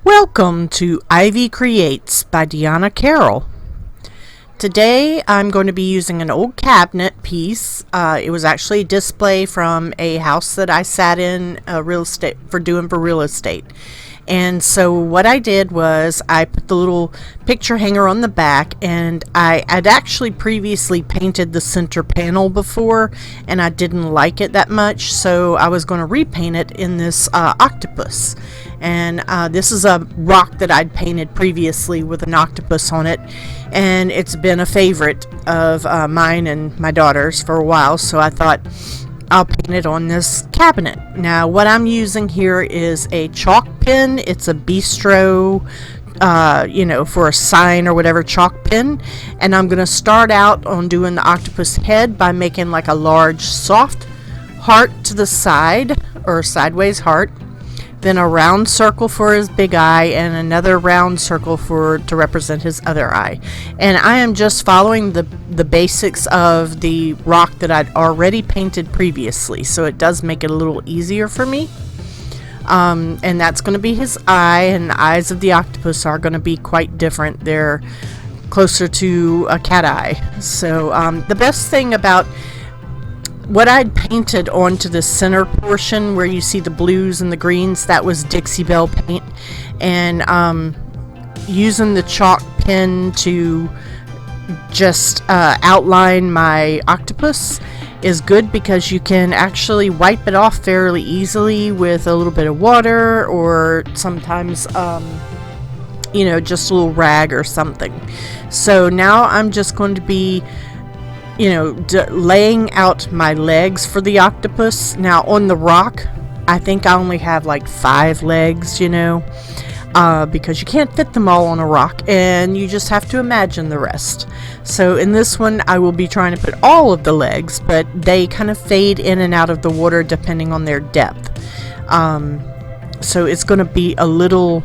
Welcome to Ivycreates by Deanna Carroll. Today I'm going to be using an old cabinet piece. It was actually a display from a house that I sat in real estate. And so what I did was I put the little picture hanger on the back, and I had actually previously painted the center panel before and I didn't like it that much, so I was going to repaint it in this octopus. And this is a rock that I'd painted previously with an octopus on it, and it's been a favorite of mine and my daughter's for a while, so I thought I'll paint it on this cabinet. Now what I'm using here is a chalk pen. It's a bistro, for a sign or whatever, chalk pen. And I'm going to start out on doing the octopus head by making like a large soft heart to the side, or sideways heart. Then a round circle for his big eye, and another round circle to represent his other eye. And I am just following the basics of the rock that I'd already painted previously, so it does make it a little easier for me. And that's going to be his eye, and the eyes of the octopus are going to be quite different. They're closer to a cat eye. So the best thing about what I'd painted onto the center portion where you see the blues and the greens, that was Dixie Belle paint. And using the chalk pen to just outline my octopus is good, because you can actually wipe it off fairly easily with a little bit of water, or sometimes just a little rag or something. So now I'm just going to be laying out my legs for the octopus. Now on the rock, I think I only have like 5 legs, because you can't fit them all on a rock, and you just have to imagine the rest. So in this one, I will be trying to put all of the legs, but they kind of fade in and out of the water depending on their depth. So it's going to be a little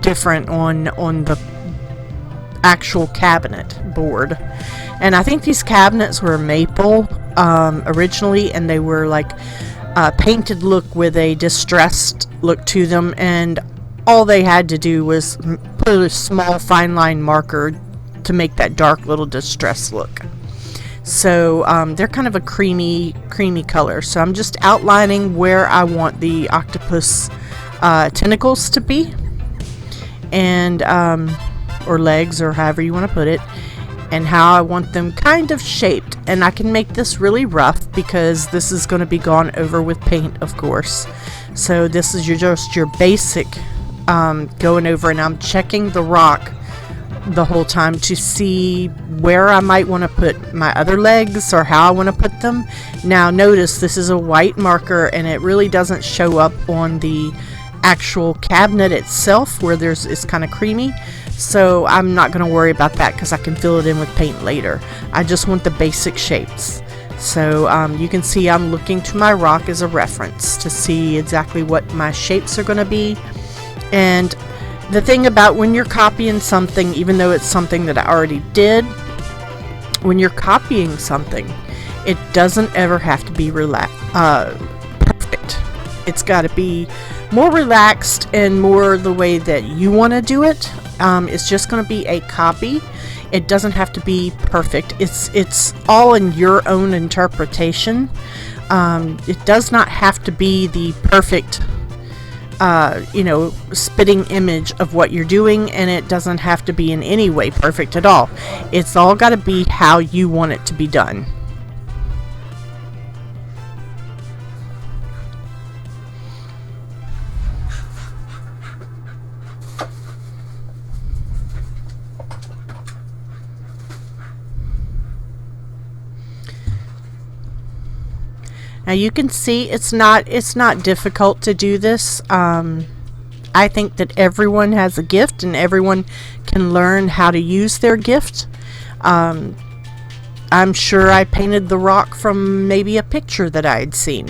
different on the actual cabinet board. And I think these cabinets were maple originally, and they were like painted look with a distressed look to them, and all they had to do was put a small fine line marker to make that dark little distressed look. So they're kind of a creamy color. So I'm just outlining where I want the octopus tentacles to be, and or legs, or however you want to put it, and how I want them kind of shaped. And I can make this really rough because this is going to be gone over with paint, of course. So this is just your basic going over, and I'm checking the rock the whole time to see where I might want to put my other legs, or how I want to put them. Now notice this is a white marker, and it really doesn't show up on the actual cabinet itself where it's kind of creamy. So I'm not going to worry about that because I can fill it in with paint later. I just want the basic shapes. So you can see I'm looking to my rock as a reference to see exactly what my shapes are going to be. And the thing about when you're copying something, even though it's something that I already did, when you're copying something, it doesn't ever have to be perfect. It's got to be more relaxed and more the way that you want to do it. It's just going to be a copy. It doesn't have to be perfect. It's all in your own interpretation. It does not have to be the perfect spitting image of what you're doing, and it doesn't have to be in any way perfect at all. It's all got to be how you want it to be done. Now you can see it's not difficult to do this. I think that everyone has a gift, and everyone can learn how to use their gift. I'm sure I painted the rock from maybe a picture that I had seen.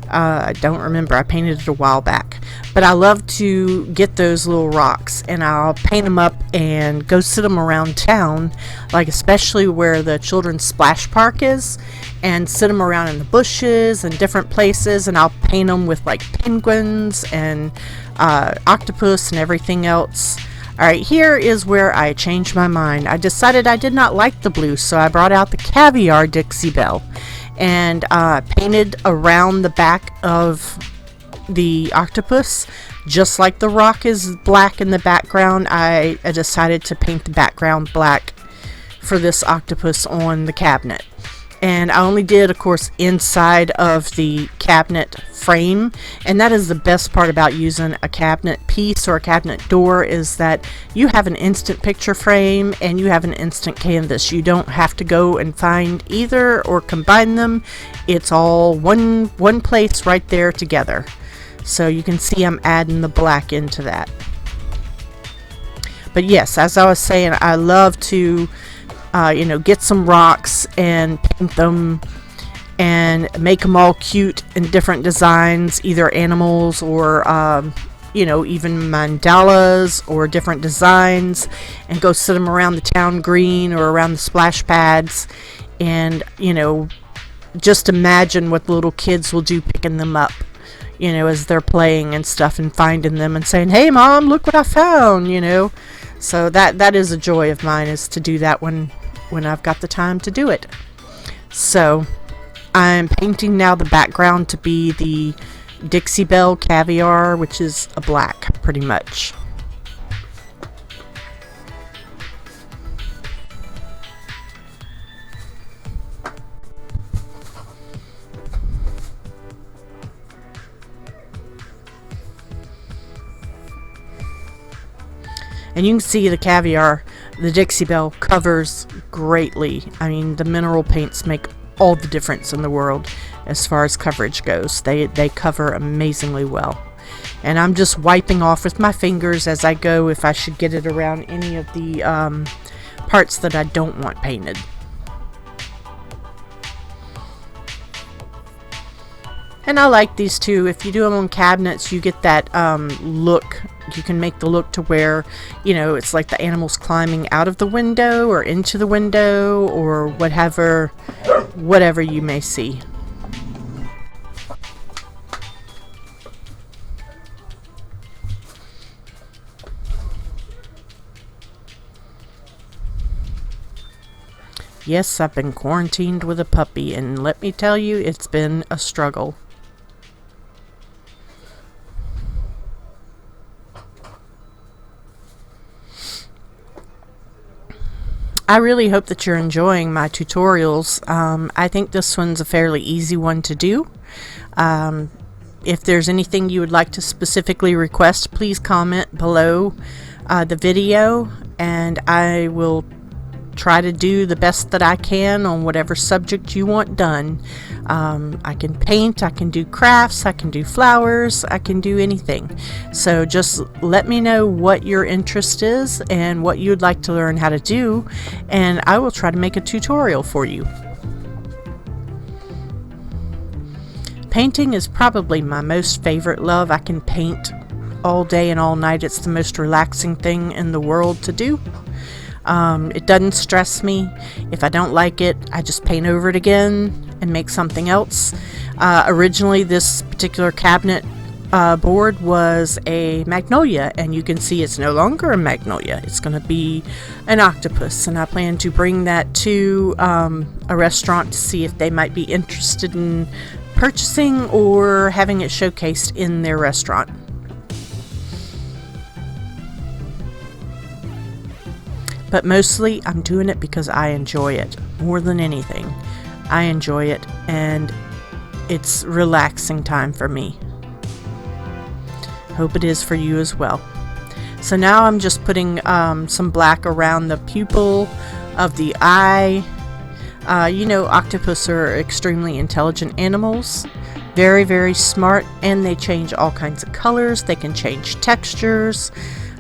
I don't remember. I painted it a while back. But I love to get those little rocks, and I'll paint them up and go sit them around town, like especially where the children's splash park is. and sit them around in the bushes and different places, and I'll paint them with like penguins and octopus and everything else. Alright, here is where I changed my mind. I decided I did not like the blue, so I brought out the caviar Dixie Belle and painted around the back of the octopus. Just like the rock is black in the background, I decided to paint the background black for this octopus on the cabinet. And I only did, of course, inside of the cabinet frame. And that is the best part about using a cabinet piece or a cabinet door, is that you have an instant picture frame and you have an instant canvas. You don't have to go and find either or combine them. It's all one place right there together. So you can see I'm adding the black into that. But yes, as I was saying, I love to get some rocks and paint them and make them all cute in different designs, either animals or even mandalas or different designs, and go sit them around the town green or around the splash pads, and just imagine what the little kids will do picking them up as they're playing and stuff, and finding them and saying, "Hey mom, look what I found," so that is a joy of mine, is to do that when I've got the time to do it. So I'm painting now the background to be the Dixie Belle caviar, which is a black pretty much. And you can see the caviar, the Dixie Belle, covers greatly. I mean, the mineral paints make all the difference in the world as far as coverage goes. They cover amazingly well. And I'm just wiping off with my fingers as I go if I should get it around any of the parts that I don't want painted. And I like these too. If you do them on cabinets, you get that look. You can make the look to where, it's like the animal's climbing out of the window or into the window or whatever you may see. Yes, I've been quarantined with a puppy, and let me tell you, it's been a struggle. I really hope that you're enjoying my tutorials. I think this one's a fairly easy one to do. If there's anything you would like to specifically request, please comment below the video, and I will try to do the best that I can on whatever subject you want done. I can paint, I can do crafts, I can do flowers, I can do anything. So just let me know what your interest is and what you'd like to learn how to do, and I will try to make a tutorial for you. Painting is probably my most favorite love. I can paint all day and all night. It's the most relaxing thing in the world to do. It doesn't stress me. If I don't like it, I just paint over it again and make something else. Originally, this particular cabinet board was a magnolia, and you can see it's no longer a magnolia. It's going to be an octopus, and I plan to bring that to a restaurant to see if they might be interested in purchasing or having it showcased in their restaurant. But mostly, I'm doing it because I enjoy it more than anything. I enjoy it, and it's relaxing time for me. Hope it is for you as well. So now I'm just putting some black around the pupil of the eye. Octopus are extremely intelligent animals. Very, very smart, and they change all kinds of colors. They can change textures.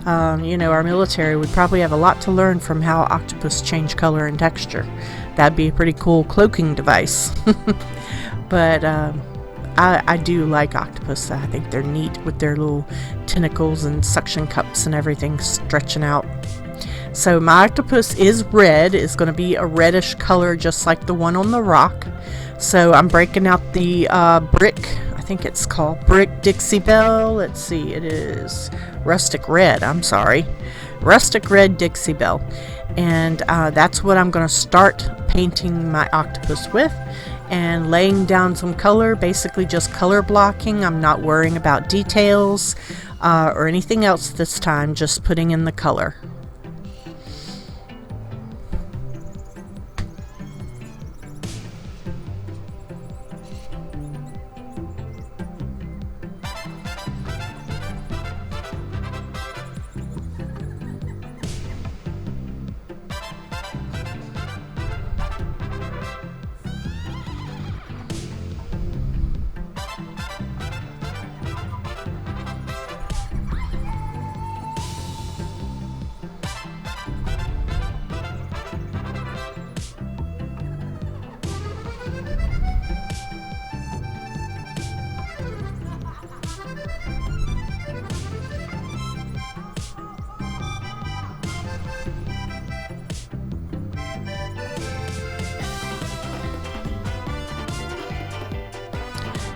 Our military would probably have a lot to learn from how octopus change color and texture. That'd be a pretty cool cloaking device. But I do like octopus. I think they're neat with their little tentacles and suction cups and everything stretching out. So my octopus is red. It's going to be a reddish color just like the one on the rock. So I'm breaking out the brick. I think it's called Brick Dixie Belle. Let's see, it is Rustic Red. I'm sorry. Rustic Red Dixie Belle. And that's what I'm going to start painting my octopus with. And laying down some color, basically just color blocking. I'm not worrying about details or anything else this time, just putting in the color.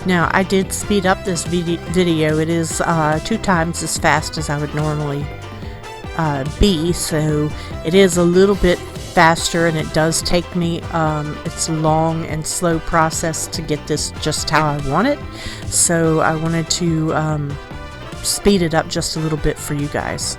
Now, I did speed up this video. It is 2 times as fast as I would normally be, so it is a little bit faster, and it does take me, it's a long and slow process to get this just how I want it, so I wanted to speed it up just a little bit for you guys.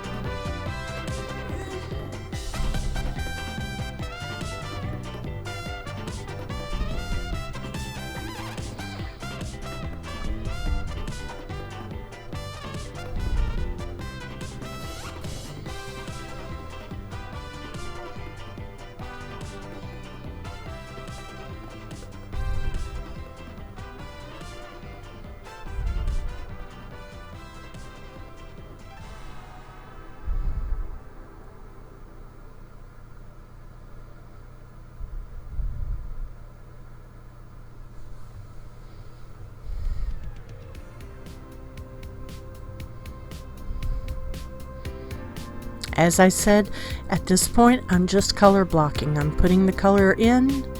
As I said, at this point I'm just color blocking. I'm putting the color in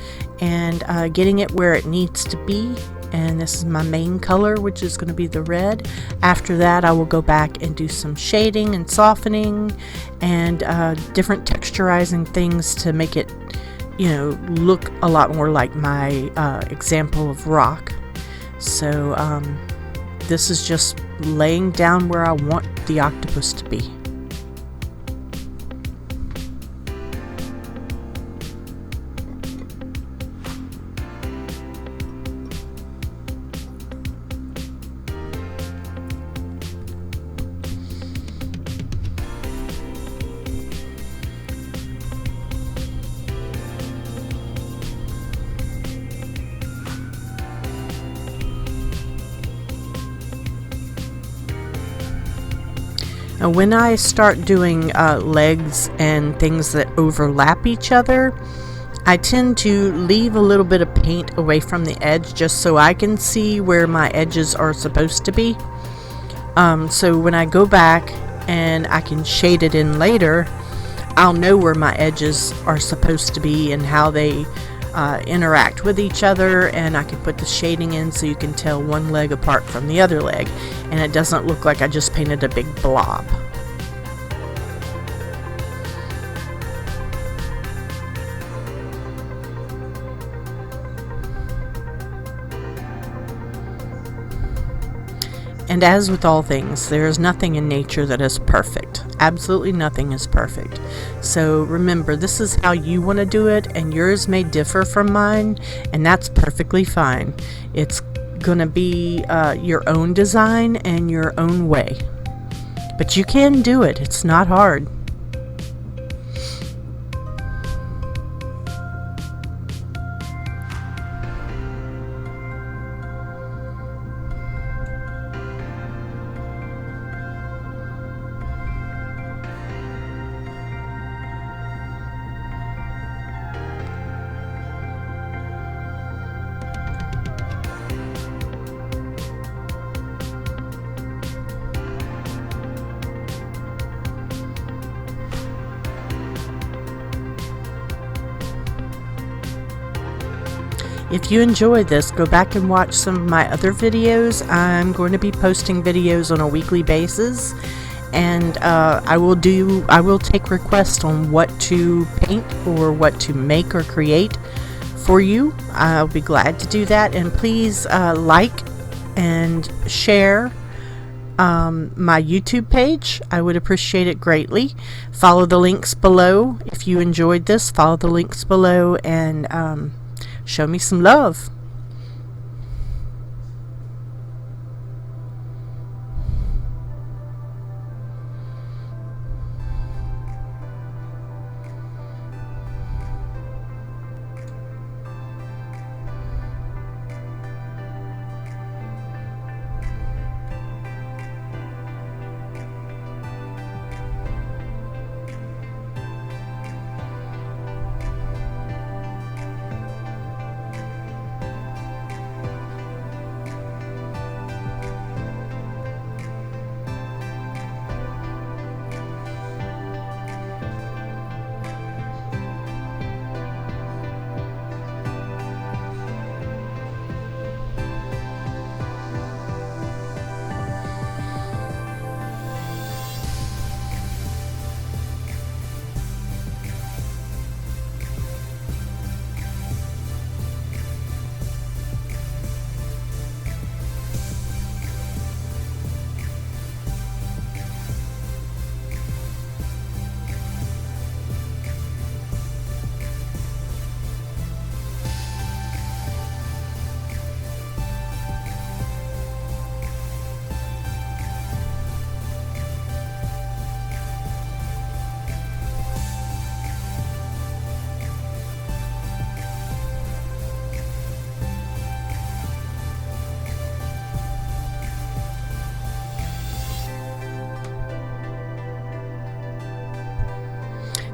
and getting it where it needs to be, and this is my main color, which is going to be the red. After that I will go back and do some shading and softening and different texturizing things to make it, you know, look a lot more like my example of rock. So this is just laying down where I want the octopus to be. Now, when I start doing legs and things that overlap each other, I tend to leave a little bit of paint away from the edge just so I can see where my edges are supposed to be. So when I go back and I can shade it in later, I'll know where my edges are supposed to be and how they interact with each other, and I can put the shading in so you can tell one leg apart from the other leg, and it doesn't look like I just painted a big blob. And as with all things, there is nothing in nature that is perfect. Absolutely nothing is perfect. So remember, this is how you want to do it, and yours may differ from mine, and that's perfectly fine. It's going to be your own design and your own way. But you can do it. It's not hard. If you enjoyed this, go back and watch some of my other videos. I'm going to be posting videos on a weekly basis, and I will take requests on what to paint or what to make or create for you. I'll be glad to do that, and please like and share my YouTube page. I would appreciate it greatly. Follow the links below. If you enjoyed this, follow the links below and show me some love.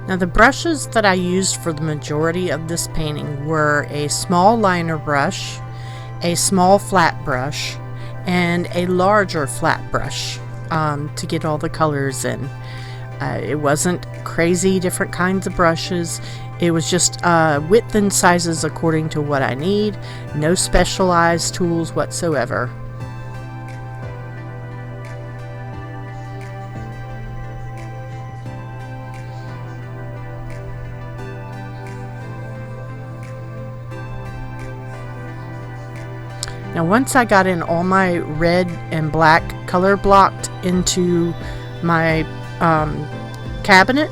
Now, the brushes that I used for the majority of this painting were a small liner brush, a small flat brush, and a larger flat brush to get all the colors in. It wasn't crazy different kinds of brushes. It was just width and sizes according to what I need. No specialized tools whatsoever. Now, once I got in all my red and black color blocked into my cabinet,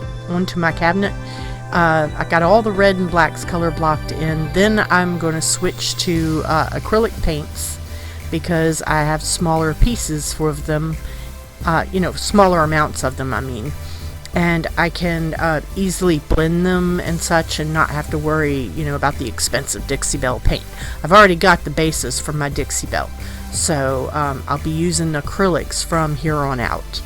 I got all the red and blacks color blocked in. Then I'm going to switch to acrylic paints because I have smaller pieces for them, smaller amounts of them, I mean. And I can easily blend them and such and not have to worry, about the expensive Dixie Belle paint. I've already got the basis for my Dixie Belle, so I'll be using acrylics from here on out.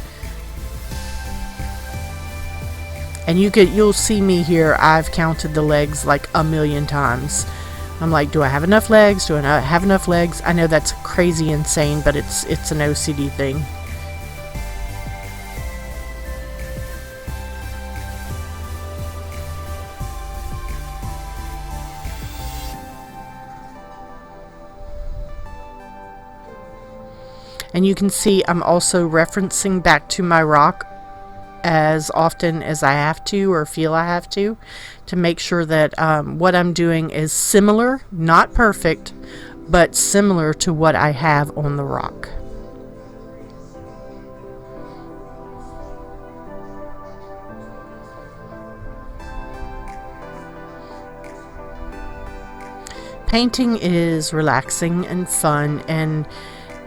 And you'll see me here. I've counted the legs like a million times. I'm like, do I have enough legs? Do I not have enough legs? I know that's crazy insane, but it's an OCD thing. And you can see I'm also referencing back to my rock as often as I have to or feel I have to make sure that what I'm doing is similar, not perfect, but similar to what I have on the rock. Painting is relaxing and fun, and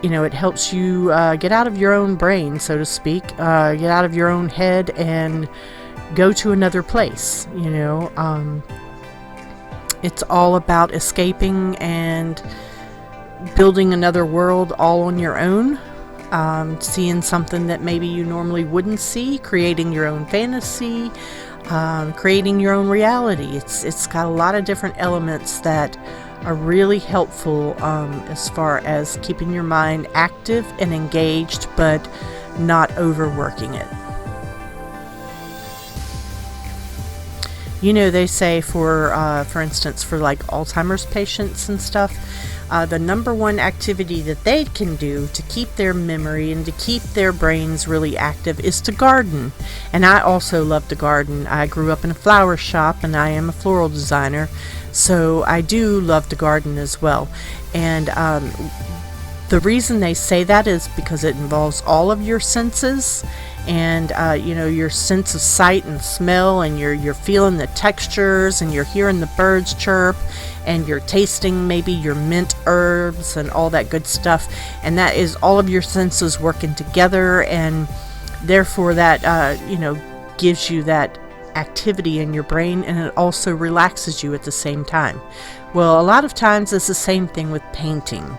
it helps you get out of your own brain, so to speak, get out of your own head and go to another place. It's all about escaping and building another world all on your own, seeing something that maybe you normally wouldn't see, creating your own fantasy, creating your own reality. It's got a lot of different elements that are really helpful as far as keeping your mind active and engaged, but not overworking it. You know, they say for instance, for like Alzheimer's patients and stuff, the number one activity that they can do to keep their memory and to keep their brains really active is to garden. And I also love to garden. I grew up in a flower shop and I am a floral designer, so I do love to garden as well. And the reason they say that is because it involves all of your senses, and you know, your sense of sight and smell, and you're feeling the textures, and you're hearing the birds chirp, and you're tasting maybe your mint herbs and all that good stuff, and that is all of your senses working together, and therefore that you know, gives you that activity in your brain, and it also relaxes you at the same time. Well, a lot of times it's the same thing with painting.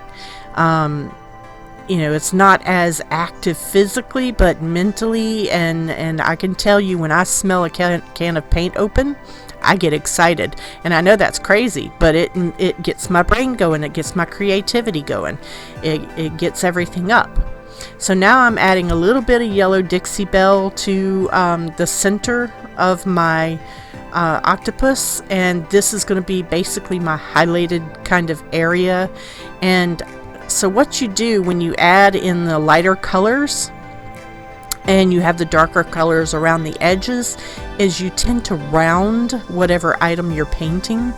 You know, it's not as active physically, but mentally, and I can tell you, when I smell a can of paint open, I get excited. And I know that's crazy, but it gets my brain going, it gets my creativity going, it gets everything up. So now I'm adding a little bit of yellow Dixie Belle to the center of my octopus, and this is going to be basically my highlighted kind of area. And so what you do when you add in the lighter colors and you have the darker colors around the edges is you tend to round whatever item you're painting.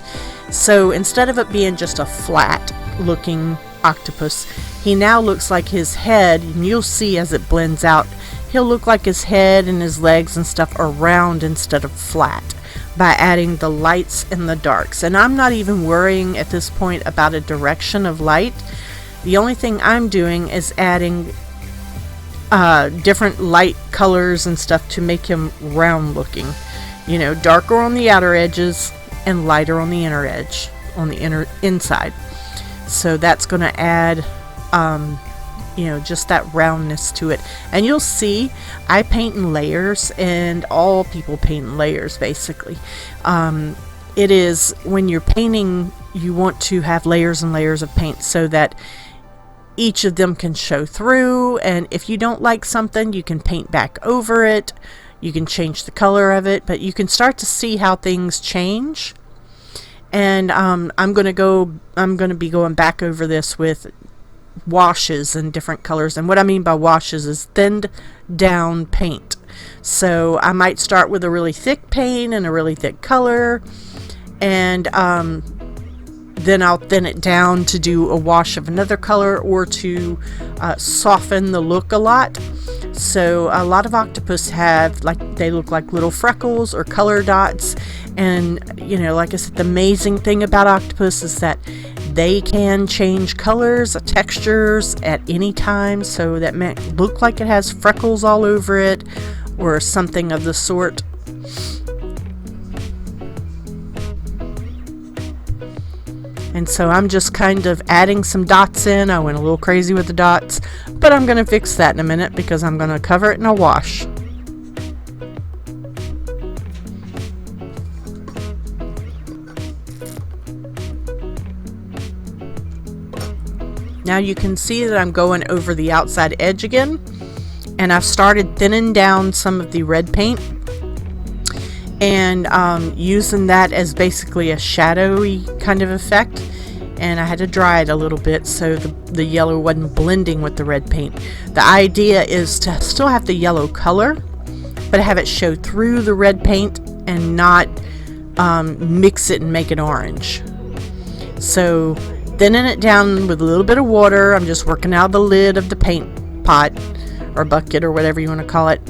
So instead of it being just a flat looking octopus, he now looks like his head, and you'll see as it blends out, he'll look like his head and his legs and stuff are round instead of flat, by adding the lights and the darks. And I'm not even worrying at this point about a direction of light. The only thing I'm doing is adding different light colors and stuff to make him round looking. You know, darker on the outer edges and lighter on the inner edge, on the inside. So that's going to add, you know, just that roundness to it. And you'll see I paint in layers, and all people paint in layers basically. It is, when you're painting, you want to have layers and layers of paint so that each of them can show through, and if you don't like something, you can paint back over it, you can change the color of it, but you can start to see how things change. And I'm going to be going back over this with washes and different colors. And what I mean by washes is thinned down paint. So I might start with a really thick paint and a really thick color, and then I'll thin it down to do a wash of another color, or to soften the look a lot. So a lot of octopus have, like, they look like little freckles or color dots. And, you know, like I said, the amazing thing about octopus is that they can change colors, textures at any time. So that may look like it has freckles all over it or something of the sort. And so I'm just kind of adding some dots in. I went a little crazy with the dots, but I'm going to fix that in a minute because I'm going to cover it in a wash. Now you can see that I'm going over the outside edge again, and I've started thinning down some of the red paint and using that as basically a shadowy kind of effect. And I had to dry it a little bit so the yellow wasn't blending with the red paint. The idea is to still have the yellow color, but have it show through the red paint and not mix it and make it orange. So thinning it down with a little bit of water. I'm just working out the lid of the paint pot or bucket or whatever you want to call it.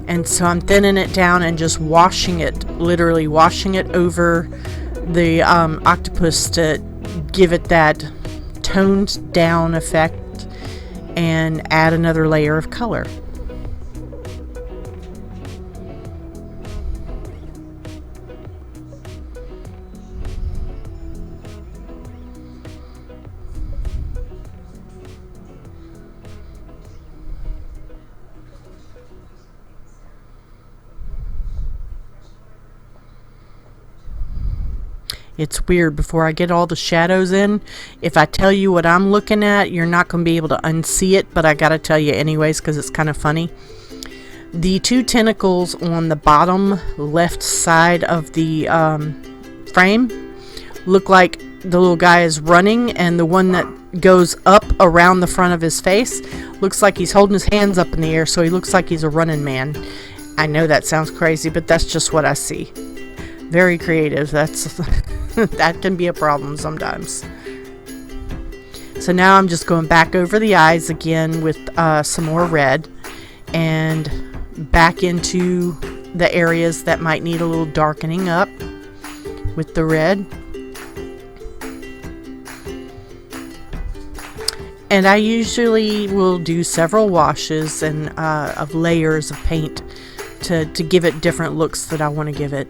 And so I'm thinning it down and just washing it, literally washing it over the octopus to give it that toned down effect and add another layer of color. It's weird, before I get all the shadows in, if I tell you what I'm looking at, you're not going to be able to unsee it, but I gotta tell you anyways because it's kind of funny. The two tentacles on the bottom left side of the frame look like the little guy is running, and the one that goes up around the front of his face looks like he's holding his hands up in the air, so he looks like he's a running man. I know that sounds crazy, but that's just what I see. Very creative. That's that can be a problem sometimes. So now I'm just going back over the eyes again with some more red, and back into the areas that might need a little darkening up with the red. And I usually will do several washes and of layers of paint to give it different looks that I want to give it.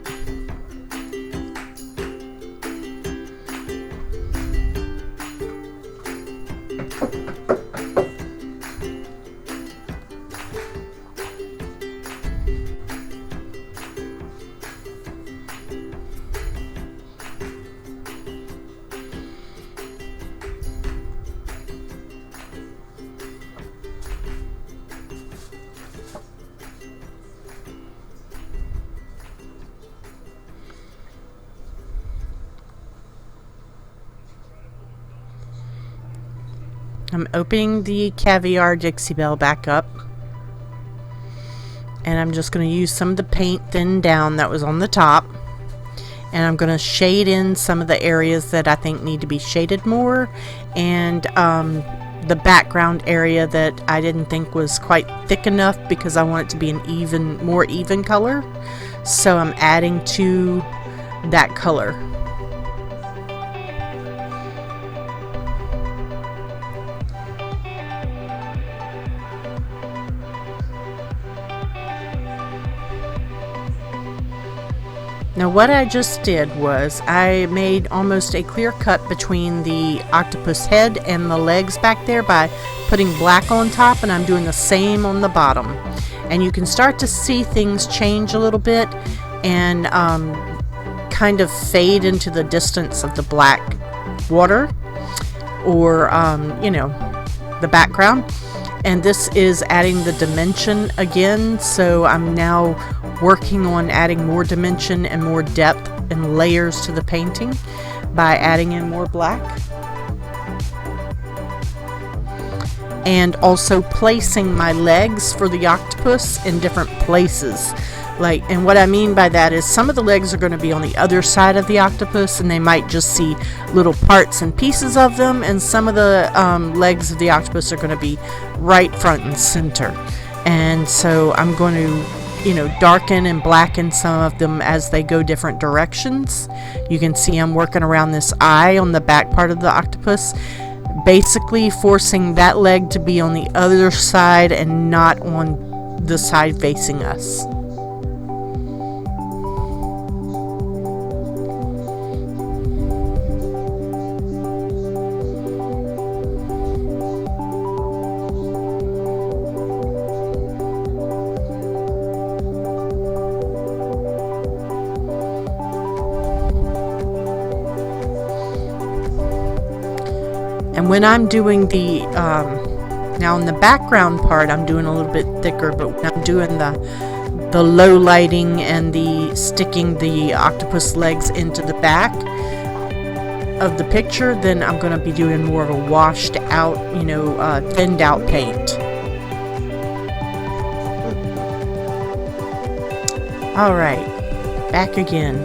I'm opening the Caviar Dixie Belle back up, and I'm just going to use some of the paint thinned down that was on the top, and I'm going to shade in some of the areas that I think need to be shaded more, and the background area that I didn't think was quite thick enough because I want it to be an more even color, so I'm adding to that color. Now what I just did was I made almost a clear cut between the octopus head and the legs back there by putting black on top, and I'm doing the same on the bottom. And you can start to see things change a little bit and kind of fade into the distance of the black water or you know, the background. And this is adding the dimension again, so I'm now working on adding more dimension and more depth and layers to the painting by adding in more black. And also placing my legs for the octopus in different places. And what I mean by that is some of the legs are going to be on the other side of the octopus, and they might just see little parts and pieces of them, and some of the legs of the octopus are going to be right front and center. And so I'm going to, you know, darken and blacken some of them as they go different directions. You can see I'm working around this eye on the back part of the octopus, basically forcing that leg to be on the other side and not on the side facing us. And when I'm doing the, now in the background part, I'm doing a little bit thicker, but when I'm doing the low lighting and the sticking the octopus legs into the back of the picture, then I'm going to be doing more of a washed out, you know, thinned out paint. Alright, back again.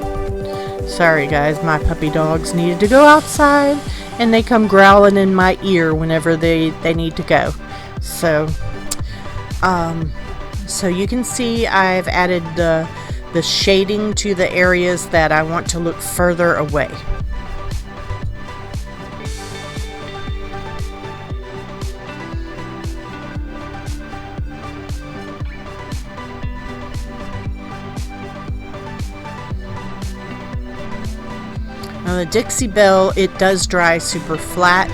Sorry guys, my puppy dogs needed to go outside, and they come growling in my ear whenever they need to go. So so you can see I've added the shading to the areas that I want to look further away. Now the Dixie Belle, it does dry super flat.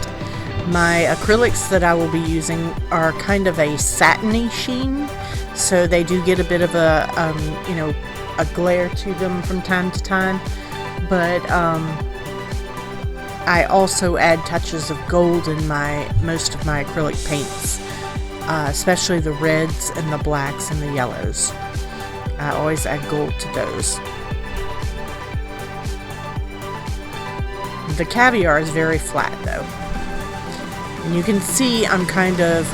My acrylics that I will be using are kind of a satiny sheen, so they do get a bit of a, you know, a glare to them from time to time. But I also add touches of gold in most of my acrylic paints. especially the reds and the blacks and the yellows. I always add gold to those. The caviar is very flat though. And you can see I'm kind of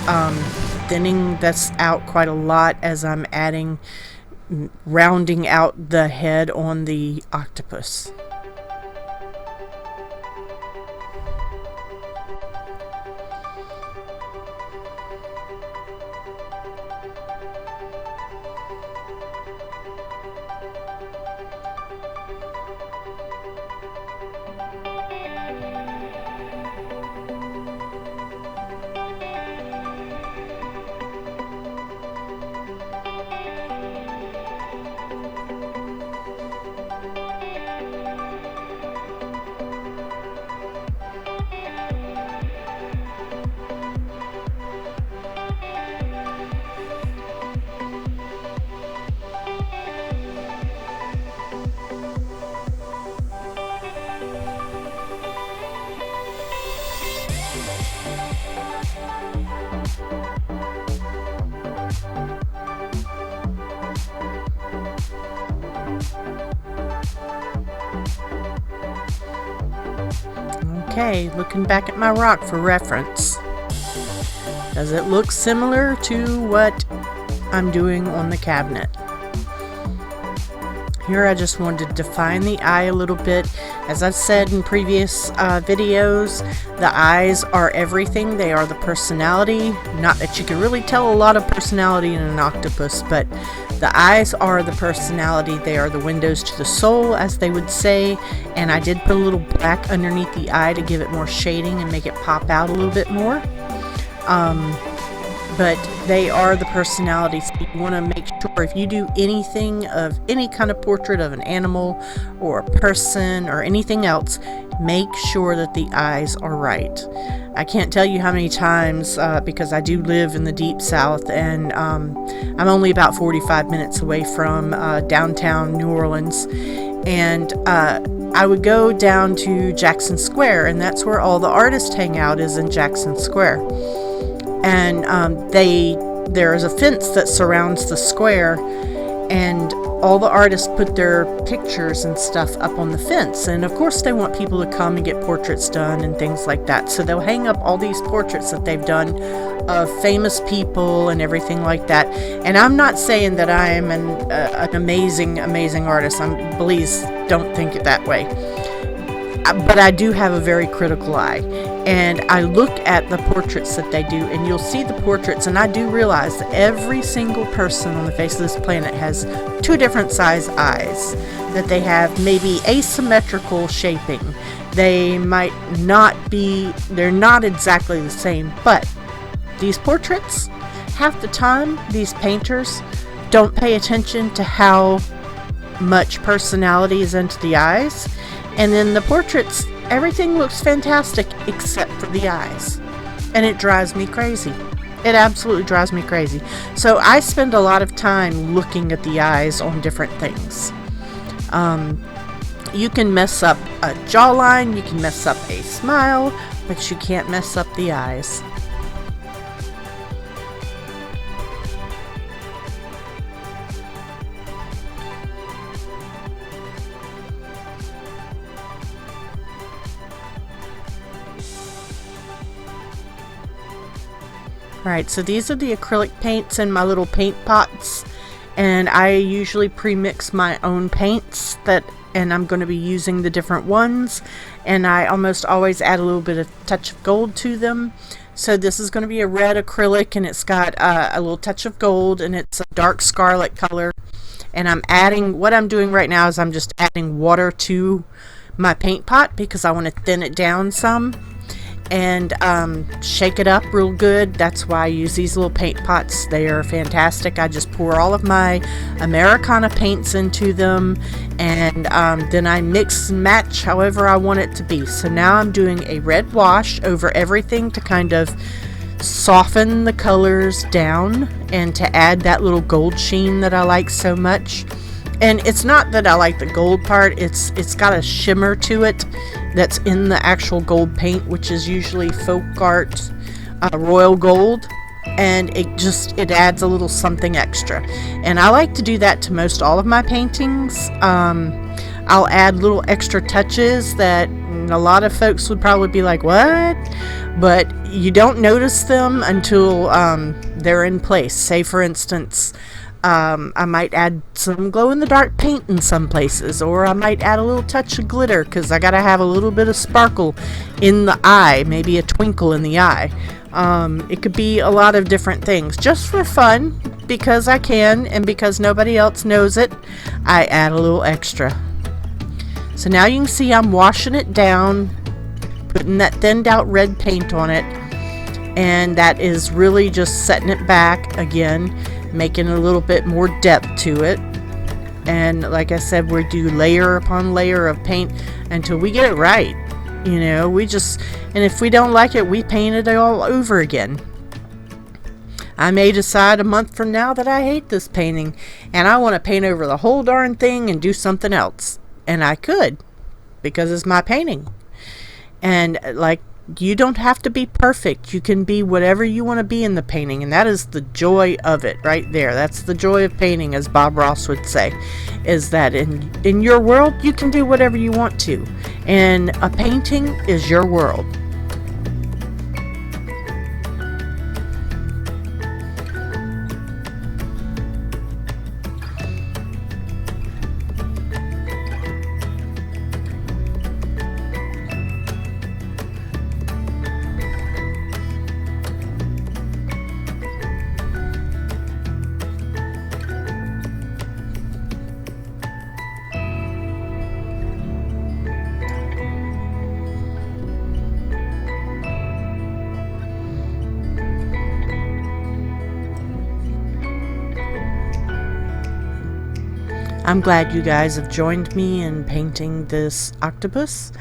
thinning this out quite a lot as I'm rounding out the head on the octopus. Okay, looking back at my rock for reference. Does it look similar to what I'm doing on the cabinet? Here I just wanted to define the eye a little bit. As I've said in previous videos, the eyes are everything. They are the personality. Not that you can really tell a lot of personality in an octopus, but the eyes are the personality. They are the windows to the soul, as they would say. And I did put a little black underneath the eye to give it more shading and make it pop out a little bit more. But they are the personality, so you want to make sure if you do anything of any kind of portrait of an animal or a person or anything else, make sure that the eyes are right. I can't tell you how many times, because I do live in the deep south, and I'm only about 45 minutes away from downtown New Orleans, and I would go down to Jackson Square, and that's where all the artists hang out, is in Jackson Square. And there is a fence that surrounds the square, and all the artists put their pictures and stuff up on the fence. And of course they want people to come and get portraits done and things like that. So they'll hang up all these portraits that they've done of famous people and everything like that. And I'm not saying that I am an amazing artist. Please don't think it that way. But I do have a very critical eye, and I look at the portraits that they do, and you'll see the portraits, and I do realize that every single person on the face of this planet has two different size eyes, that they have maybe asymmetrical shaping. They might not be, they're not exactly the same, but these portraits, half the time, these painters don't pay attention to how much personality is into the eyes. And then the portraits, everything looks fantastic except for the eyes. And it drives me crazy. It absolutely drives me crazy. So I spend a lot of time looking at the eyes on different things. You can mess up a jawline, you can mess up a smile, but you can't mess up the eyes. Alright, so these are the acrylic paints in my little paint pots, and I usually pre-mix my own paints and I'm going to be using the different ones, and I almost always add a little bit of touch of gold to them. So this is going to be a red acrylic, and it's got a little touch of gold, and it's a dark scarlet color. And what I'm doing right now is I'm just adding water to my paint pot because I want to thin it down some. And shake it up real good. That's why I use these little paint pots. They are fantastic. I just pour all of my Americana paints into them, and then I mix and match however I want it to be. So now I'm doing a red wash over everything to kind of soften the colors down and to add that little gold sheen that I like so much. And it's not that I like the gold part, it's got a shimmer to it that's in the actual gold paint, which is usually folk art royal gold. and it adds a little something extra. And I like to do that to most all of my paintings. I'll add little extra touches that a lot of folks would probably be like, what? But you don't notice them until they're in place. Say for instance, I might add some glow-in-the-dark paint in some places, or I might add a little touch of glitter because I gotta have a little bit of sparkle in the eye, maybe a twinkle in the eye. It could be a lot of different things, just for fun, because I can, and because nobody else knows it, I add a little extra. So now you can see I'm washing it down, putting that thinned out red paint on it, and that is really just setting it back again, making a little bit more depth to it. And like I said, we do layer upon layer of paint until we get it right. You know, and if we don't like it, we paint it all over again. I may decide a month from now that I hate this painting and I want to paint over the whole darn thing and do something else. And I could, because it's my painting. And like, you don't have to be perfect. You can be whatever you want to be in the painting, and that is the joy of it right there. That's the joy of painting, as Bob Ross would say, is that in your world you can do whatever you want to, and a painting is your world. I'm glad you guys have joined me in painting this octopus,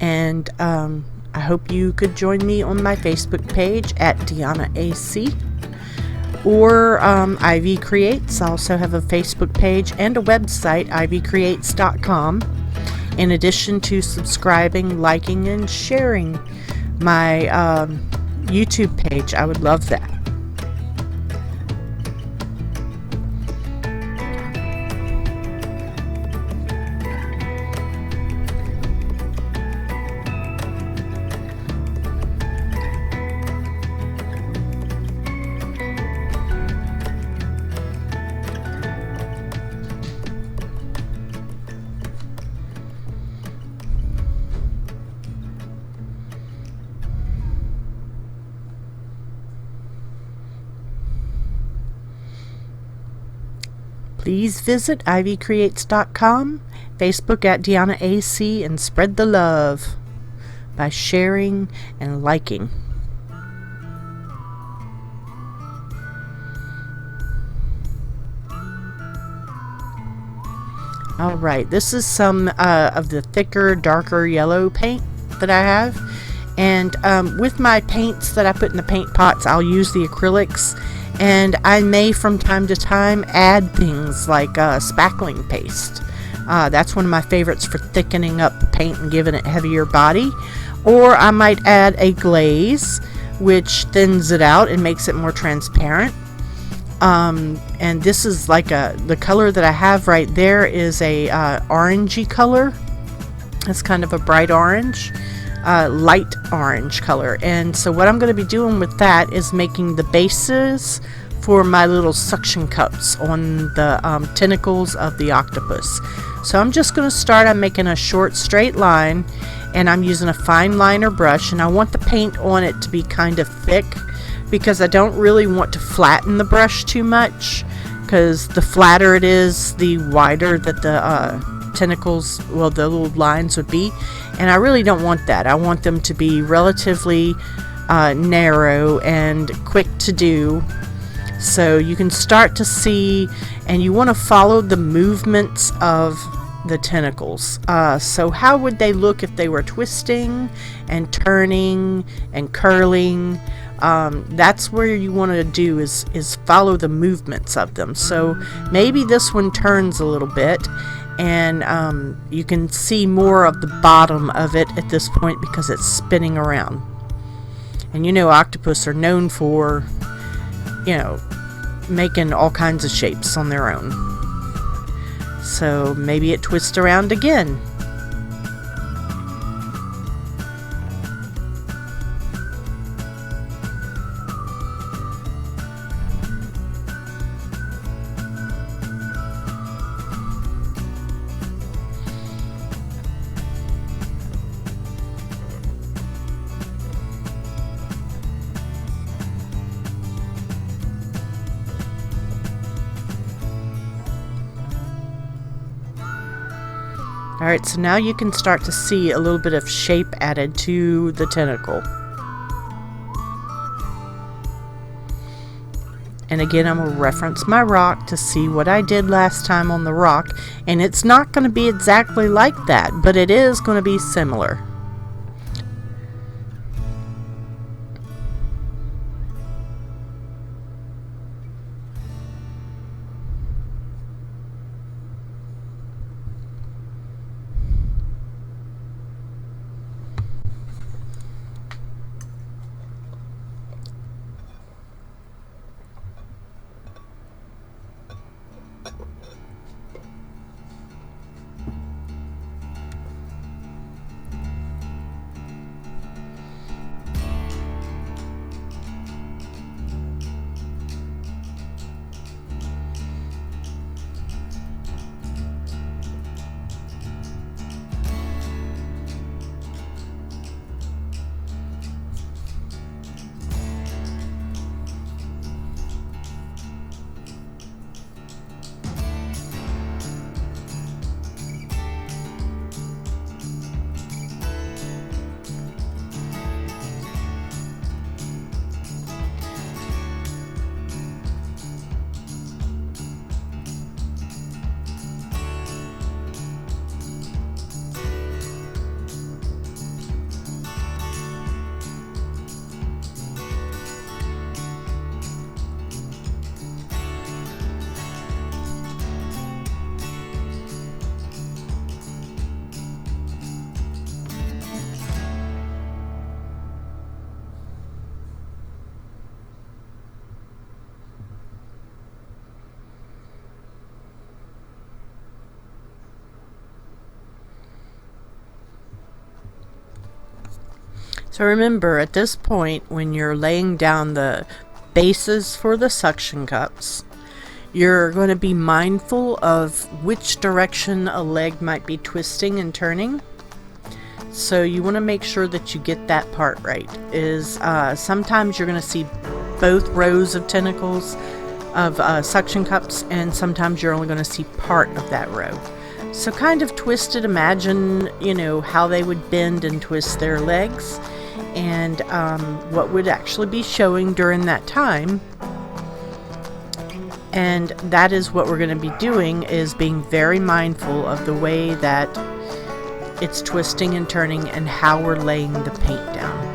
and I hope you could join me on my Facebook page at DeannaAC or Ivycreates. I also have a Facebook page and a website, Ivycreates.com, in addition to subscribing, liking, and sharing my YouTube page. I would love that. Please visit Ivycreates.com, Facebook at DeannaAC, and spread the love by sharing and liking. Alright, this is some of the thicker, darker yellow paint that I have. And with my paints that I put in the paint pots, I'll use the acrylics. And I may from time to time add things like spackling paste. That's one of my favorites for thickening up the paint and giving it heavier body. Or I might add a glaze, which thins it out and makes it more transparent. And this is like the color that I have right there is a orangey color. It's kind of a bright orange. Light orange color. And so what I'm going to be doing with that is making the bases for my little suction cups on the tentacles of the octopus. So I'm just going to start. I'm making a short straight line, and I'm using a fine liner brush, and I want the paint on it to be kind of thick because I don't really want to flatten the brush too much, because the flatter it is, the wider that the tentacles, well, the little lines would be, and I really don't want that. I want them to be relatively narrow and quick to do, so you can start to see, and you want to follow the movements of the tentacles. So how would they look if they were twisting and turning and curling? That's where you want to do is follow the movements of them. So maybe this one turns a little bit, and you can see more of the bottom of it at this point because it's spinning around. And you know, octopus are known for you know, making all kinds of shapes on their own. So maybe it twists around again. Alright, so now you can start to see a little bit of shape added to the tentacle. And again, I'm going to reference my rock to see what I did last time on the rock. And it's not going to be exactly like that, but it is going to be similar. So remember, at this point, when you're laying down the bases for the suction cups, you're going to be mindful of which direction a leg might be twisting and turning. So you want to make sure that you get that part right. Sometimes you're going to see both rows of tentacles of suction cups, and sometimes you're only going to see part of that row. So kind of twist it. Imagine, how they would bend and twist their legs, and what would actually be showing during that time. And that is what we're going to be doing, is being very mindful of the way that it's twisting and turning and how we're laying the paint down.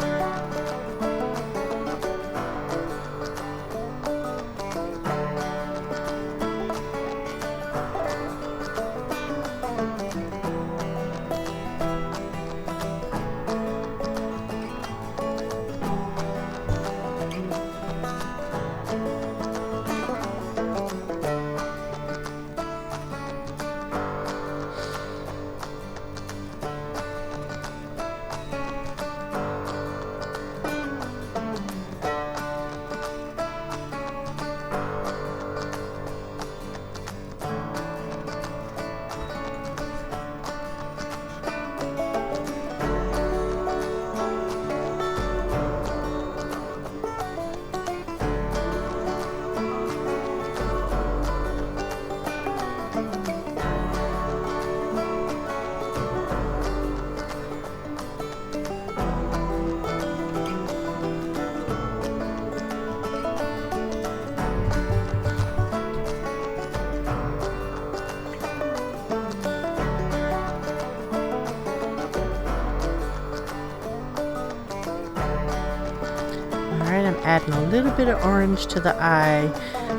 I'm adding a little bit of orange to the eye.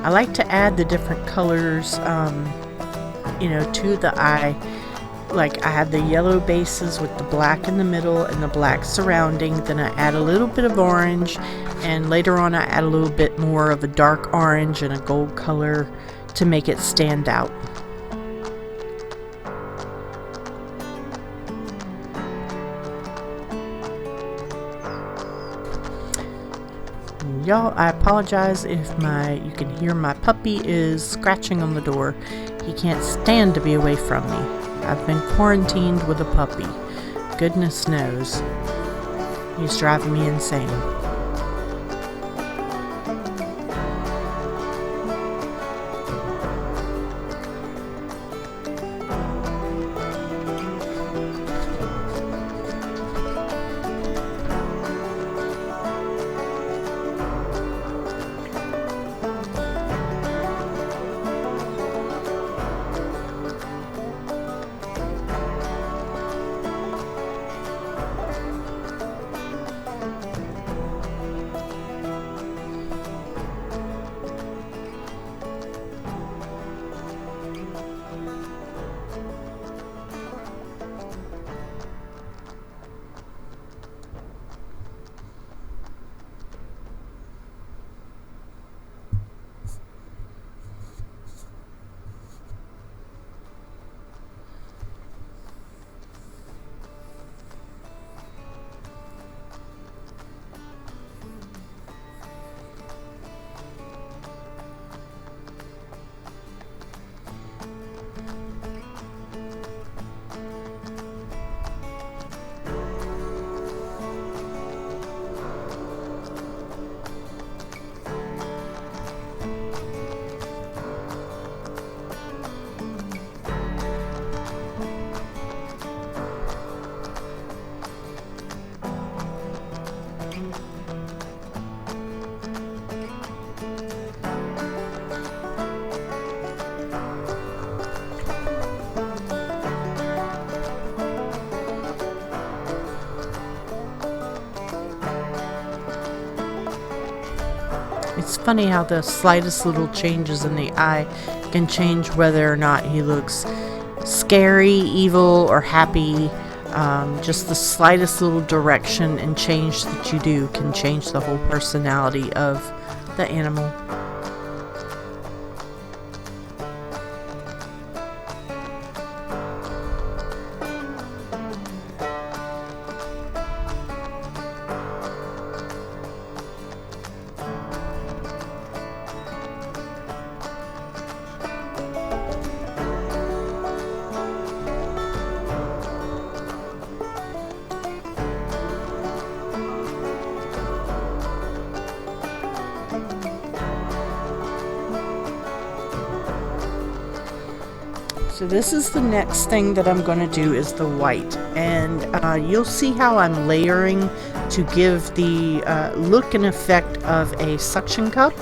I like to add the different colors, to the eye. like I have the yellow bases with the black in the middle and the black surrounding. Then I add a little bit of orange, and later on I add a little bit more of a dark orange and a gold color to make it stand out. Y'all, I apologize if you can hear my puppy is scratching on the door. He can't stand to be away from me. I've been quarantined with a puppy. Goodness knows. He's driving me insane. It's funny how the slightest little changes in the eye can change whether or not he looks scary, evil, or happy. Just the slightest little direction and change that you do can change the whole personality of the animal. So this is the next thing that I'm going to do is the white, and you'll see how I'm layering to give the look and effect of a suction cup.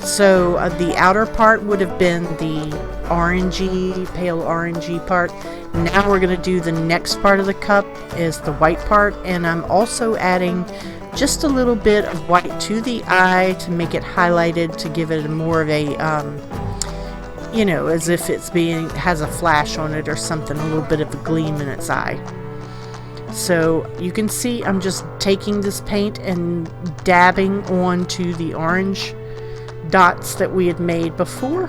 So the outer part would have been the orangey, pale orangey part. Now we're going to do the next part of the cup is the white part, and I'm also adding just a little bit of white to the eye to make it highlighted, to give it more of a you know, as if it's has a flash on it or something, a little bit of a gleam in its eye. So you can see I'm just taking this paint and dabbing onto the orange dots that we had made before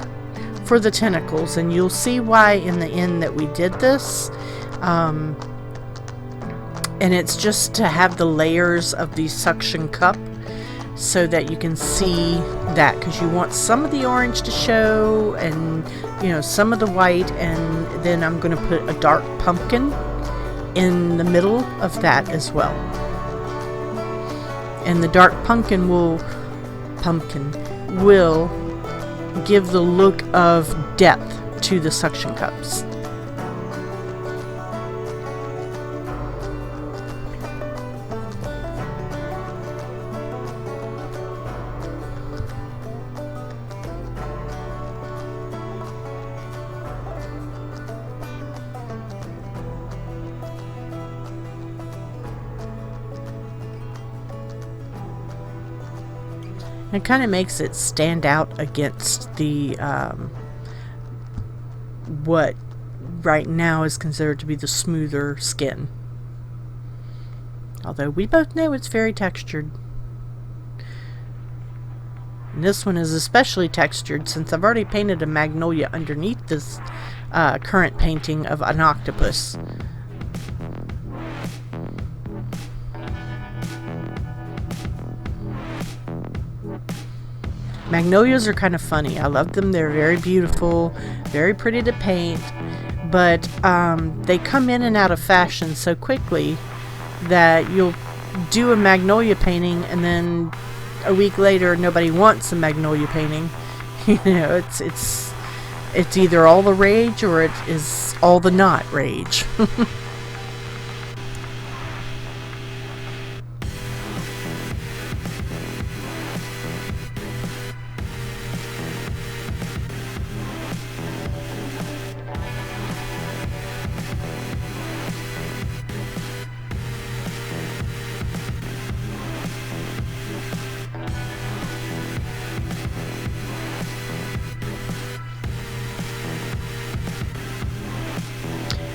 for the tentacles, and you'll see why in the end that we did this. And it's just to have the layers of the suction cup so that you can see that, because you want some of the orange to show and, you know, some of the white, and then I'm going to put a dark pumpkin in the middle of that as well. And the dark pumpkin will give the look of depth to the suction cups. It kind of makes it stand out against the what right now is considered to be the smoother skin. Although we both know it's very textured. And this one is especially textured since I've already painted a magnolia underneath this current painting of an octopus. Magnolias are kind of funny. I love them. They're very beautiful, very pretty to paint, but they come in and out of fashion so quickly that you'll do a magnolia painting and then a week later nobody wants a magnolia painting. You know, it's either all the rage or it is all the not rage.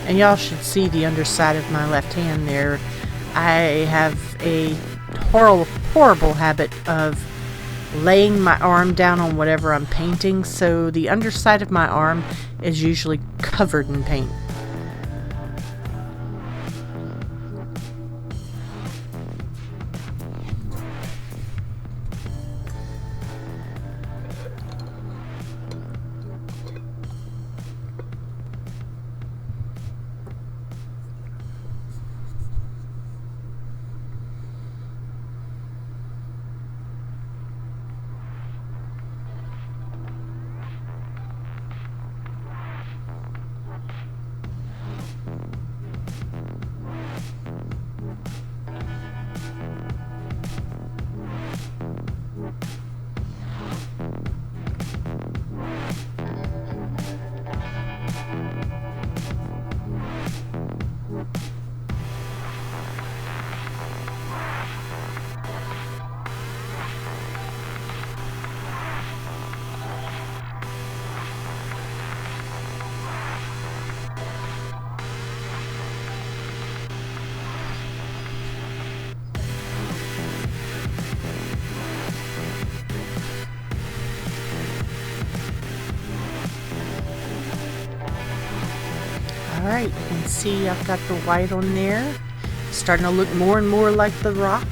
And y'all should see the underside of my left hand there. I have a horrible habit of laying my arm down on whatever I'm painting, so the underside of my arm is usually covered in paint. Alright, you can see I've got the white on there. It's starting to look more and more like the rock.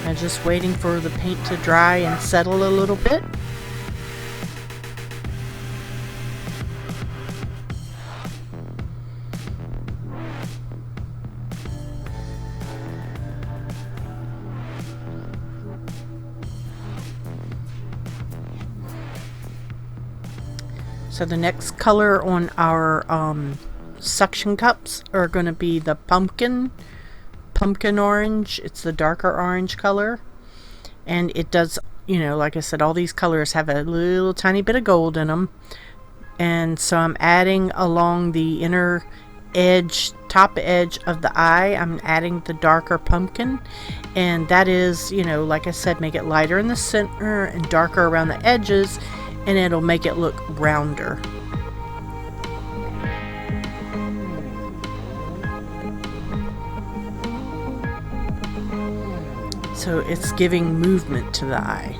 I'm just waiting for the paint to dry and settle a little bit. So the next color on our suction cups are going to be the pumpkin orange. It's the darker orange color, and it does, you know, like I said, all these colors have a little tiny bit of gold in them, and so I'm adding along the inner edge, top edge of the eye, I'm adding the darker pumpkin, and that is, you know, like I said, make it lighter in the center and darker around the edges, and it'll make it look rounder. So it's giving movement to the eye.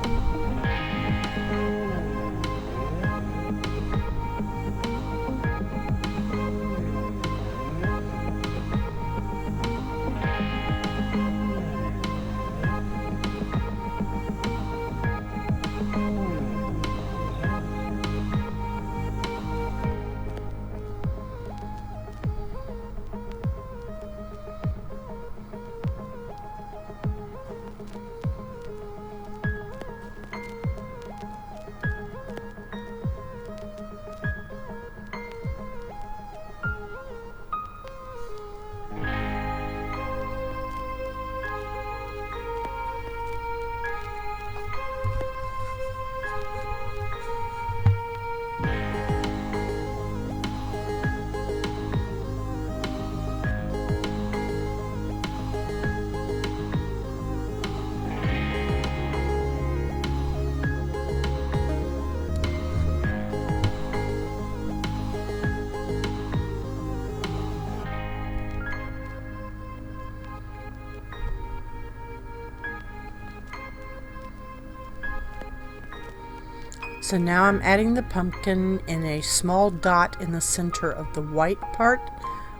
So now I'm adding the pumpkin in a small dot in the center of the white part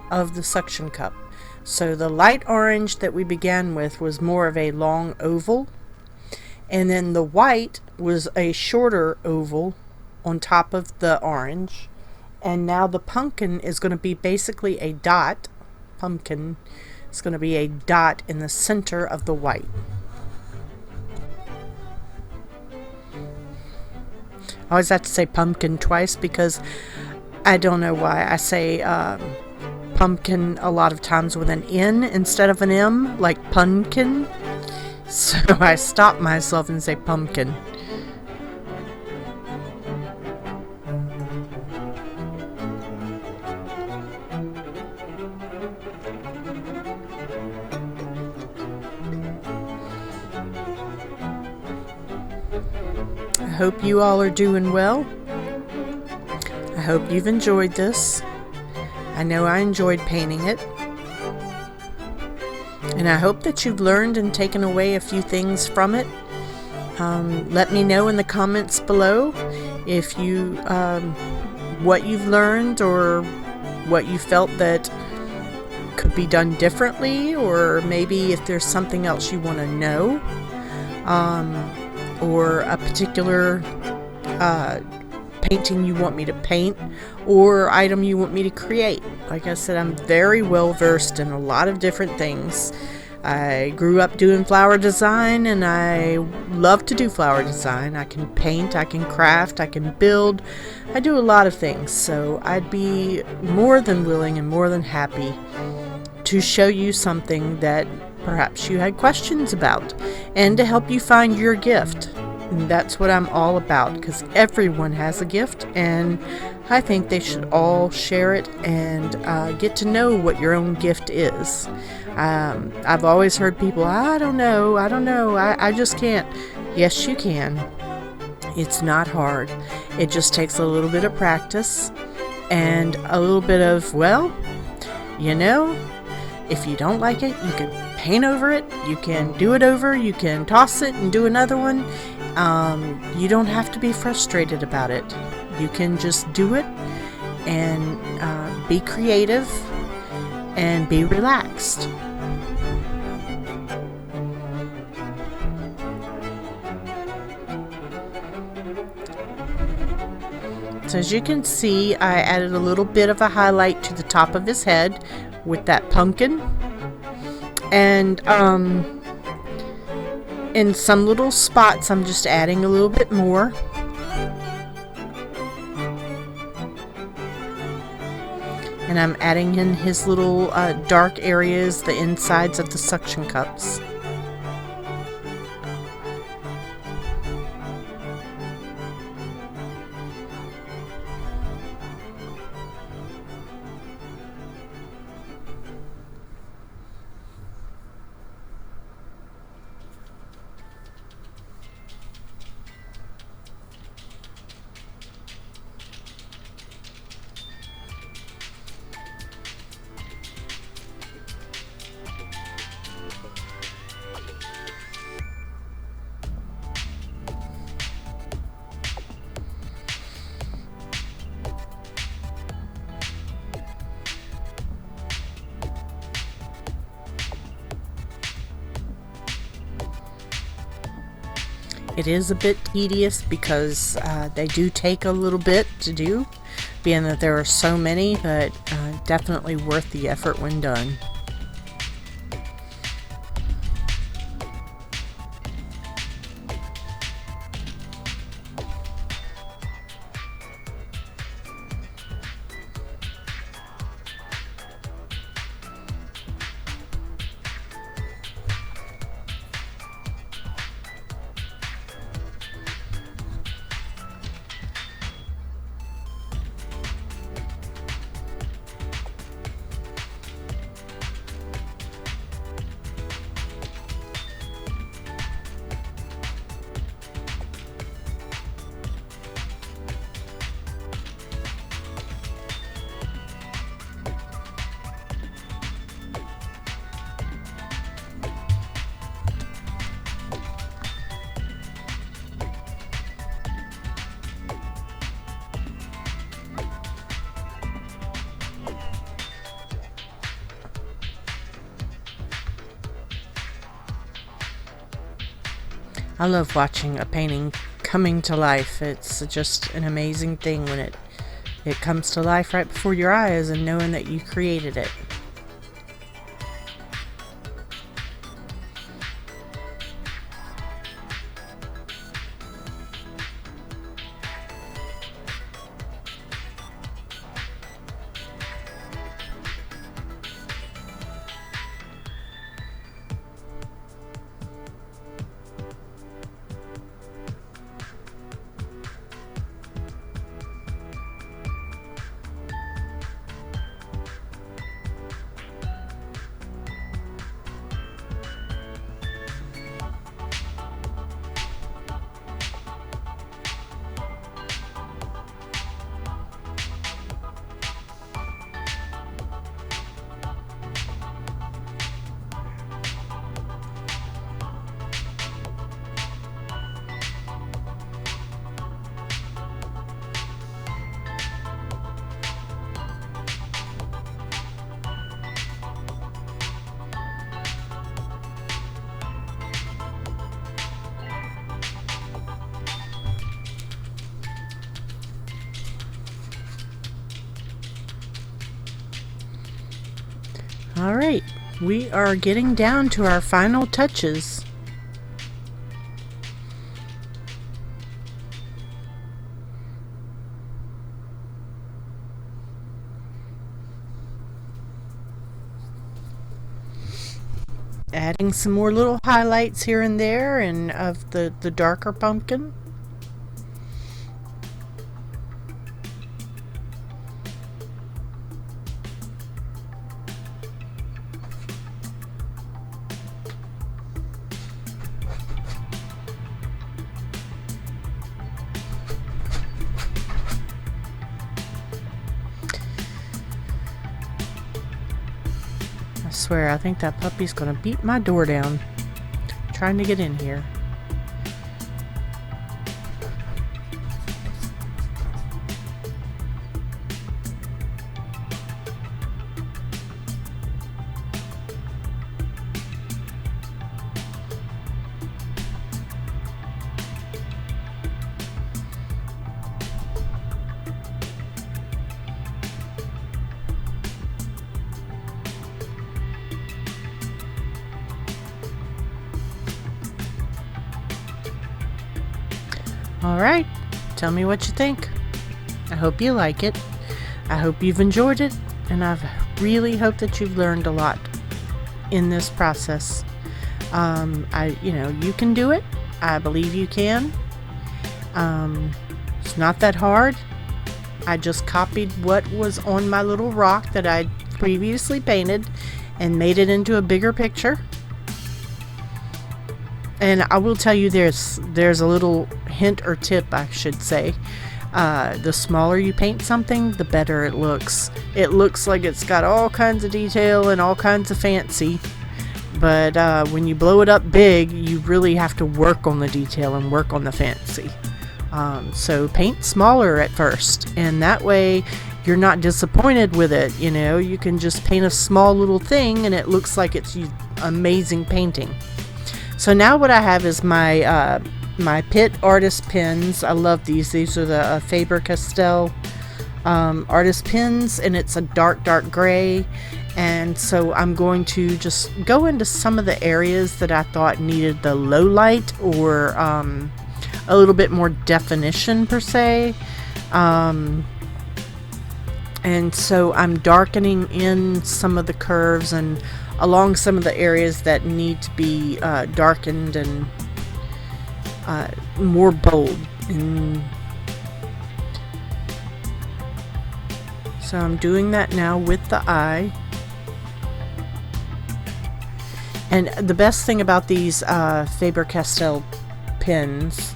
of the suction cup. So the light orange that we began with was more of a long oval, and then the white was a shorter oval on top of the orange. And now the pumpkin is going to be basically a dot. Pumpkin is going to be a dot in the center of the white. I always have to say pumpkin twice because I don't know why I say pumpkin a lot of times with an N instead of an M, like pumpkin. So I stop myself and say pumpkin. I hope you all are doing well. I hope you've enjoyed this. I know I enjoyed painting it. And I hope that you've learned and taken away a few things from it. Let me know in the comments below if you what you've learned or what you felt that could be done differently, or maybe if there's something else you want to know, or a particular painting you want me to paint, or item you want me to create. Like I said, I'm very well versed in a lot of different things. I grew up doing flower design, and I love to do flower design. I can paint, I can craft, I can build. I do a lot of things, so I'd be more than willing and more than happy to show you something that perhaps you had questions about, and to help you find your gift. And that's what I'm all about, because everyone has a gift, and I think they should all share it and get to know what your own gift is. I've always heard people, I don't know, I just can't. Yes, you can. It's not hard. It just takes a little bit of practice and a little bit of, well, you know, if you don't like it, you can paint over it, you can do it over, you can toss it and do another one. You don't have to be frustrated about it. You can just do it and be creative and be relaxed. So as you can see, I added a little bit of a highlight to the top of his head with that pumpkin, and in some little spots I'm just adding a little bit more. And I'm adding in his little dark areas, the insides of the suction cups. It is a bit tedious because they do take a little bit to do, being that there are so many, but definitely worth the effort when done. I love watching a painting coming to life. It's just an amazing thing when it comes to life right before your eyes and knowing that you created it. Alright, we are getting down to our final touches. Adding some more little highlights here and there and of the darker pumpkin. I swear, I think that puppy's gonna beat my door down trying to get in here. Alright, tell me what you think. I hope you like it. I hope you've enjoyed it, and I really hope that you've learned a lot in this process. You can do it. I believe you can. It's not that hard. I just copied what was on my little rock that I previously painted and made it into a bigger picture. And I will tell you, there's a little hint or tip, I should say. The smaller you paint something, the better it looks. It looks like it's got all kinds of detail and all kinds of fancy. But when you blow it up big, you really have to work on the detail and work on the fancy. So paint smaller at first, and that way you're not disappointed with it. You know, you can just paint a small little thing and it looks like it's amazing painting. So now what I have is my my Pitt artist pens. I love these. These are the Faber-Castell artist pens, and it's a dark gray. And so I'm going to just go into some of the areas that I thought needed the low light or a little bit more definition per se. And so I'm darkening in some of the curves and along some of the areas that need to be darkened and more bold. And so I'm doing that now with the eye. And the best thing about these Faber-Castell pens,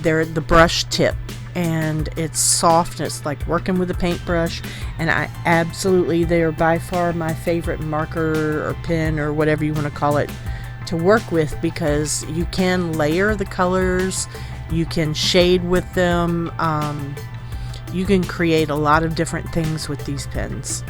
they're the brush tip, and it's soft, and it's like working with a paintbrush, and they are by far my favorite marker or pen or whatever you want to call it to work with, because you can layer the colors, you can shade with them, you can create a lot of different things with these pens.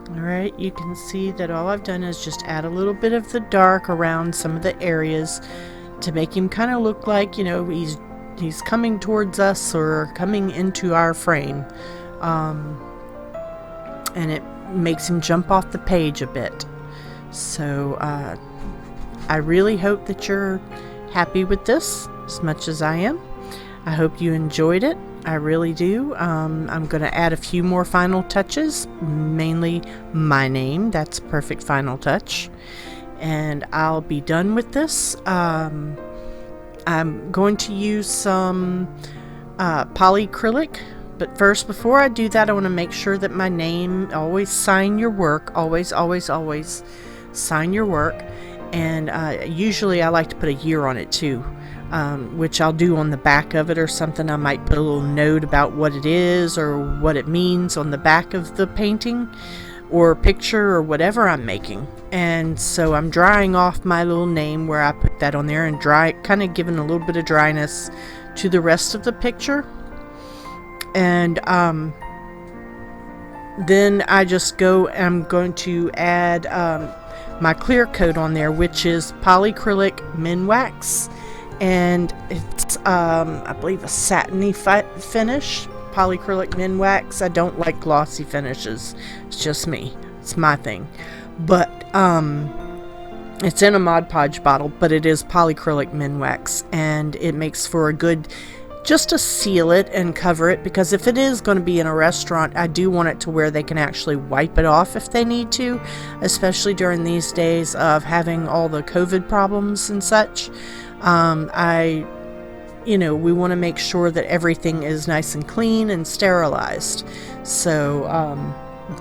Alright, you can see that all I've done is just add a little bit of the dark around some of the areas to make him kind of look like, you know, he's coming towards us or coming into our frame. And it makes him jump off the page a bit. So I really hope that you're happy with this as much as I am. I hope you enjoyed it. I really do. I'm going to add a few more final touches, mainly my name. That's a perfect final touch. And I'll be done with this. I'm going to use some polyacrylic. But first, before I do that, I want to make sure that my name, always sign your work. Always, always, always sign your work. And usually I like to put a year on it too. Which I'll do on the back of it or something. I might put a little note about what it is or what it means on the back of the painting or picture or whatever I'm making. And so I'm drying off my little name where I put that on there and kind of giving a little bit of dryness to the rest of the picture. And then I just I'm going to add my clear coat on there, which is polyacrylic Minwax. And it's, I believe, a satiny finish, polyacrylic Minwax. I don't like glossy finishes. It's just me. It's my thing. But it's in a Mod Podge bottle, but it is polyacrylic Minwax, and it makes for a good, just to seal it and cover it, because if it is going to be in a restaurant, I do want it to where they can actually wipe it off if they need to, especially during these days of having all the COVID problems and such. We want to make sure that everything is nice and clean and sterilized. So,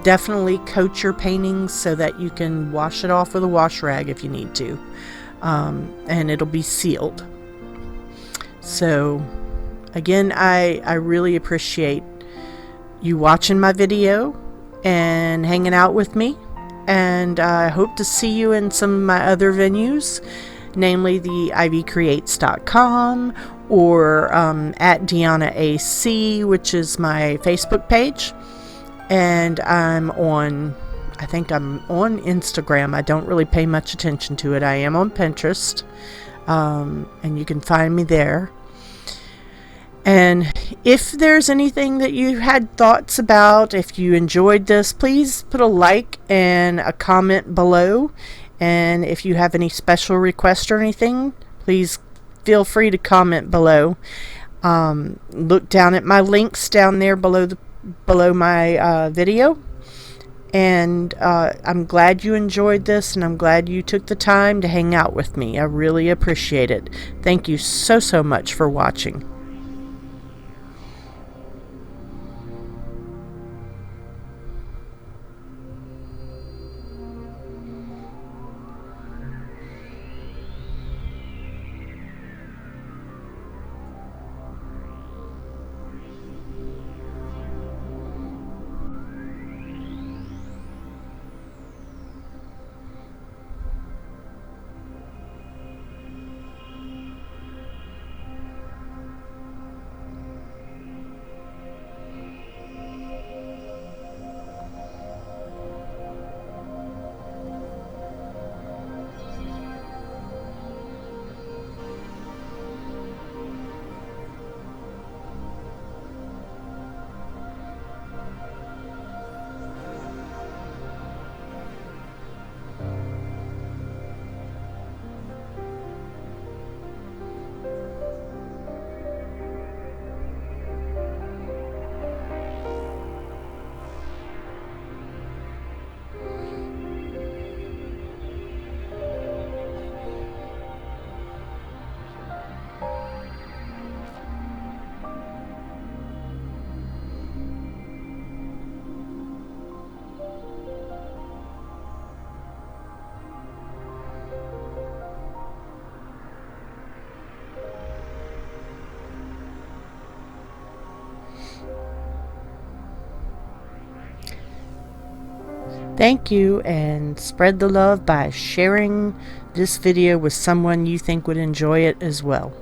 definitely coat your paintings so that you can wash it off with a wash rag if you need to. And it'll be sealed. So, again, I really appreciate you watching my video and hanging out with me. And I hope to see you in some of my other venues, namely the Ivycreates.com or at DeannaAC, which is my Facebook page. And I think I'm on Instagram. I don't really pay much attention to it. I am on Pinterest, and you can find me there. And if there's anything that you had thoughts about, if you enjoyed this, please put a like and a comment below. And if you have any special requests or anything, please feel free to comment below. Look down at my links down there below my video. And I'm glad you enjoyed this, and I'm glad you took the time to hang out with me. I really appreciate it. Thank you so, so much for watching. Thank you, and spread the love by sharing this video with someone you think would enjoy it as well.